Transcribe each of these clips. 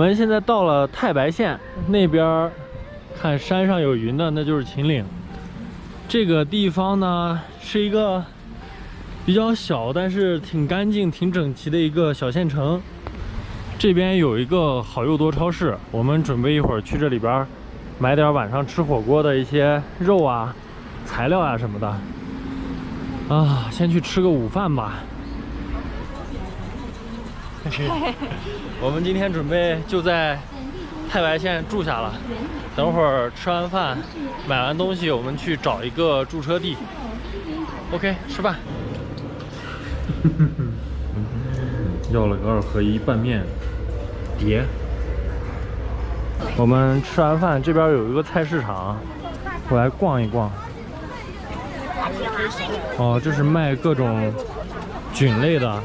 们现在到了太白县那边，看山上有云的，那就是秦岭。这个地方呢是一个比较小，但是挺干净、挺整齐的一个小县城。这边有一个好又多超市，我们准备一会儿去这里边买点晚上吃火锅的一些肉啊、材料啊什么的。啊，先去吃个午饭吧。我们今天准备就在太白县住下了，等会儿吃完饭买完东西我们去找一个驻车地。 OK， 吃饭。要了个2合1拌面碟。我们吃完饭，这边有一个菜市场，我来逛一逛。哦，这是卖各种菌类的。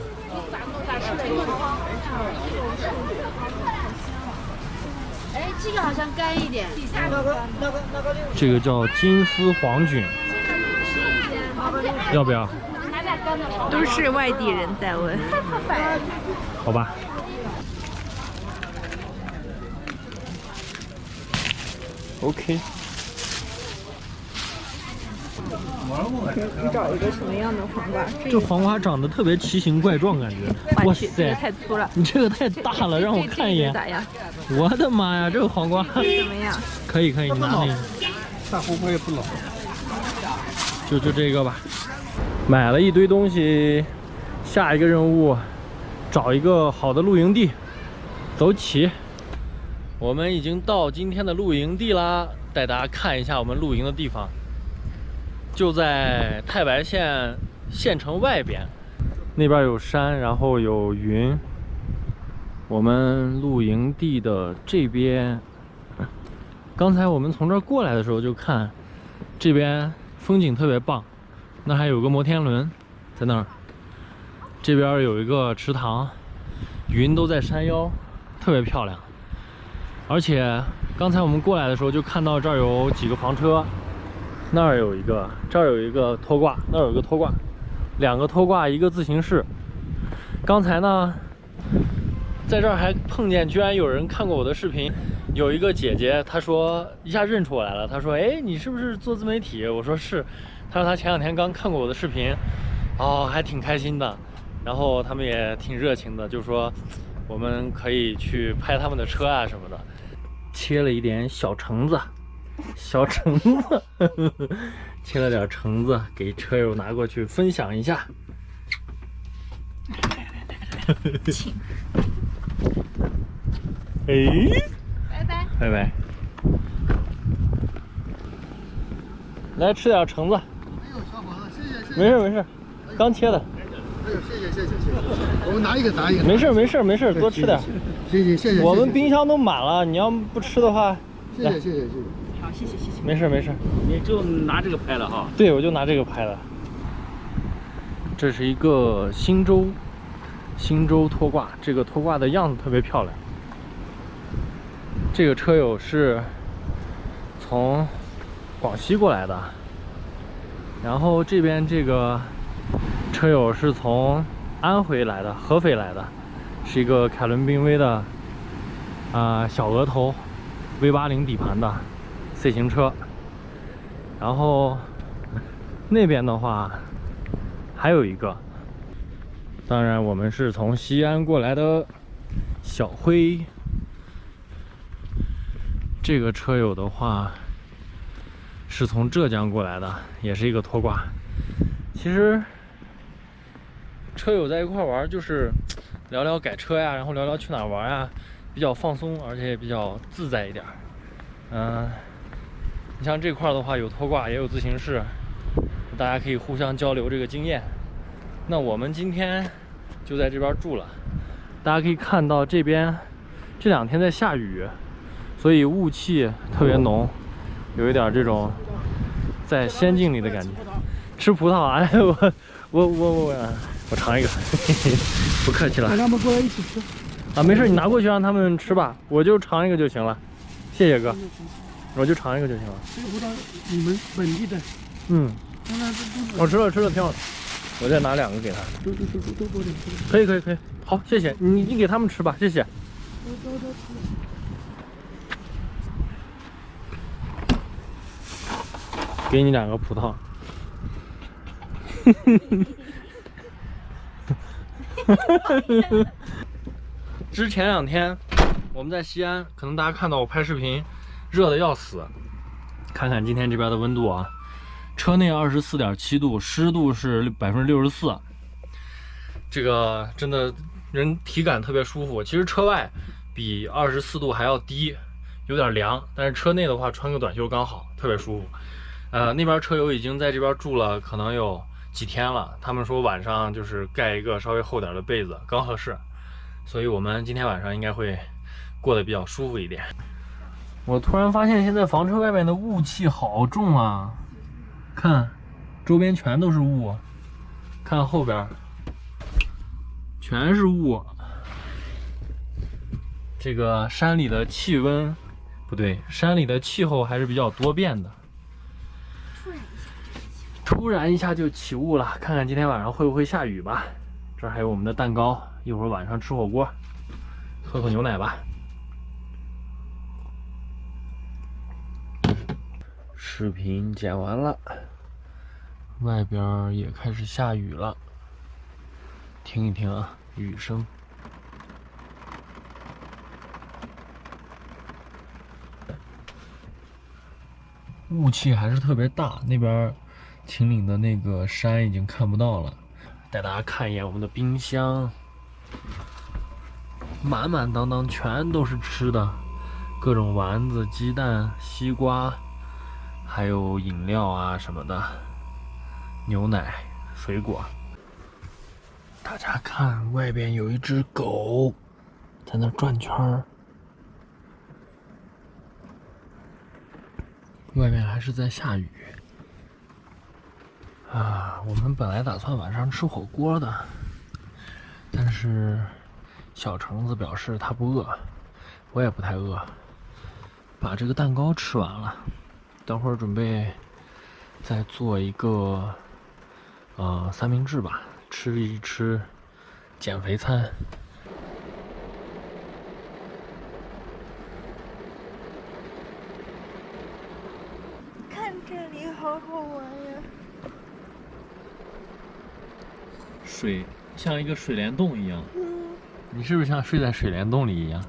这个好像干一点。这个叫金丝黄菌，要不要？都是外地人在问。好吧。OK。你找一个什么样的黄瓜？这黄瓜长得特别奇形怪状，感觉。哇塞，这个太粗了。你这个太大了，让我看一眼。咋样？我的妈呀，这个黄瓜怎么样？可以，你拿那个。大黄瓜也不老。就这个吧。买了一堆东西，下一个任务，找一个好的露营地，走起。我们已经到今天的露营地啦，带大家看一下我们露营的地方。就在太白县县城外边，那边有山，然后有云。我们露营地的这边，刚才我们从这儿过来的时候就看，这边风景特别棒。那还有个摩天轮在那儿，这边有一个池塘，云都在山腰，特别漂亮。而且刚才我们过来的时候就看到这儿有几个房车。那儿有一个，这儿有一个拖挂，那儿有一个拖挂，2个拖挂，1个自行式。刚才呢，在这儿还碰见，居然有人看过我的视频。有一个姐姐，她说一下认出我来了，她说：“哎，你是不是做自媒体？”我说是。她说她前2天刚看过我的视频，哦，还挺开心的。然后他们也挺热情的，就说我们可以去拍他们的车啊什么的。切了一点小橙子。切了点橙子给车友拿过去分享一下。请。拜拜。来吃点橙子。哎呦，小伙子，谢谢。没事，刚切的。哎呦，谢谢。我们拿一个。没事，多吃点。谢谢。我们冰箱都满了，你要不吃的话。谢谢。好，谢谢。没事。你就拿这个拍了哈？对，我就拿这个拍的。这是一个新洲拖挂，这个拖挂的样子特别漂亮。这个车友是从广西过来的，然后这边这个车友是从安徽来的，合肥来的，是一个凯伦濒威的小额头 V80底盘的 C 型车。然后那边的话还有一个，当然我们是从西安过来的小辉。这个车友的话是从浙江过来的，也是一个拖挂。其实车友在一块玩就是聊聊改车呀，然后聊聊去哪玩呀，比较放松，而且也比较自在一点。你像这块的话，有拖挂也有自行式，大家可以互相交流这个经验。那我们今天就在这边住了，大家可以看到这边这2天在下雨，所以雾气特别浓，有一点这种在仙境里的感觉。吃葡萄，哎，我尝一个，不客气了。让他们过来一起吃。啊，没事，你拿过去让他们吃吧，我就尝一个就行了。谢谢哥，我就尝一个就行了。这个葡萄你们本地的？我吃了，挺好的。我再拿2个给他。都多点。可以。好，谢谢你给他们吃吧，谢谢。给你2个葡萄。之前2天我们在西安，可能大家看到我拍视频，热的要死。看看今天这边的温度啊，车内24.7度，湿度是64%，这个真的人体感特别舒服。其实车外比24度还要低，有点凉，但是车内的话穿个短袖刚好，特别舒服。那边车友已经在这边住了可能有几天了，他们说晚上就是盖一个稍微厚点的被子刚合适，所以我们今天晚上应该会过得比较舒服一点。我突然发现现在房车外面的雾气好重啊，看周边全都是雾，看后边全是雾。这个山里的气温不对，山里的气候还是比较多变的，突然一下就起雾了，看看今天晚上会不会下雨吧。这儿还有我们的蛋糕，一会儿晚上吃火锅，喝口牛奶吧。视频剪完了，外边也开始下雨了，听一听啊，雨声。雾气还是特别大，那边秦岭的那个山已经看不到了。带大家看一眼我们的冰箱，满满当当全都是吃的，各种丸子、鸡蛋、西瓜，还有饮料啊什么的，牛奶、水果。大家看，外边有一只狗在那转圈儿，外面还是在下雨。啊，我们本来打算晚上吃火锅的，但是小橙子表示他不饿，我也不太饿，把这个蛋糕吃完了，等会儿准备再做一个三明治吧，吃一吃减肥餐。看这里好好玩呀！水像一个水帘洞一样，你是不是像睡在水帘洞里一样？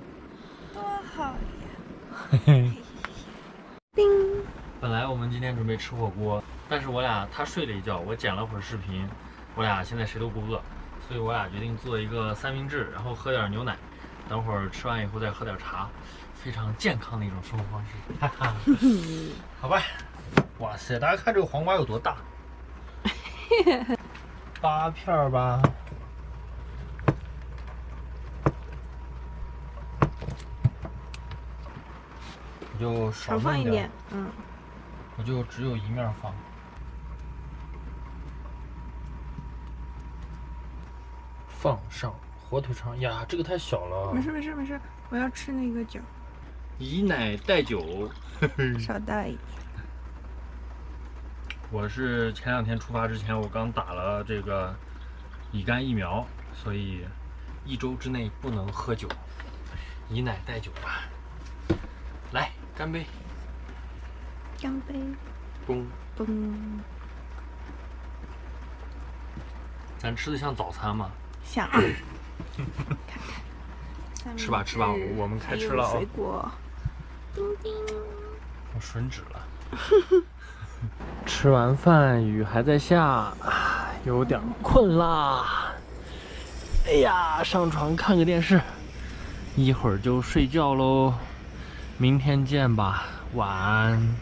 多好呀！嘿嘿。叮。本来我们今天准备吃火锅，但是他睡了一觉，我剪了会儿视频，我俩现在谁都不饿，所以我俩决定做一个三明治，然后喝点牛奶，等会儿吃完以后再喝点茶，非常健康的一种生活方式。哈哈。好吧。哇塞，大家看这个黄瓜有多大？8片吧。我就少放一点，我就只有一面放。放上火腿肠呀，这个太小了。没事没事没事，我要吃那个饺。以奶代酒，少大一点。我是前2天出发之前，我刚打了这个乙肝疫苗，所以1周之内不能喝酒，以奶代酒吧。来，干杯！干杯！嘣嘣！咱吃的像早餐吗？像。看看。吃吧吃吧，我们开吃了啊。水果。叮叮。我吮指了。吃完饭，雨还在下，有点困啦。哎呀，上床看个电视，一会儿就睡觉喽。明天见吧，晚安。